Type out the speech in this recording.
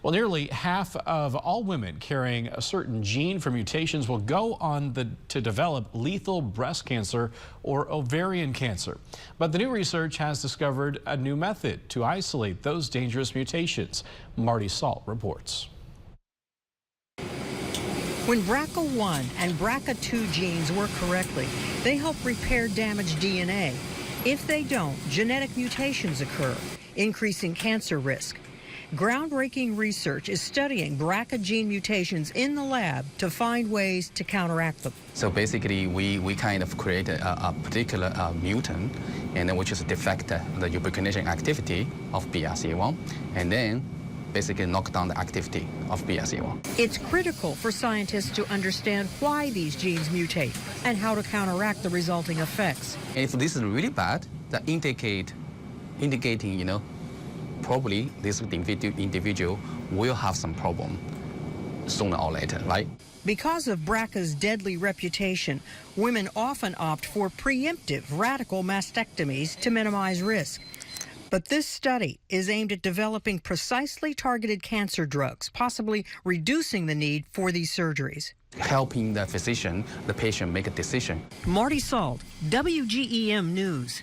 Well, nearly half of all women carrying a certain gene for mutations will go on to develop lethal breast cancer or ovarian cancer. But the new research has discovered a new method to isolate those dangerous mutations. Marty Salt reports. When BRCA1 and BRCA2 genes work correctly, they help repair damaged DNA. If they don't, genetic mutations occur, increasing cancer risk. Groundbreaking research is studying BRCA gene mutations in the lab to find ways to counteract them. So basically, we kind of create a particular mutant, and then which is defect the ubiquitination activity of BRCA1, and then basically knock down the activity of BRCA1. It's critical for scientists to understand why these genes mutate and how to counteract the resulting effects. And if this is really bad, that indicating, probably this individual will have some problem sooner or later, right? Because of BRCA's deadly reputation, women often opt for pre-emptive radical mastectomies to minimize risk. But this study is aimed at developing precisely targeted cancer drugs, possibly reducing the need for these surgeries. Helping the physician, the patient, make a decision. Marty Salt, WGEM News.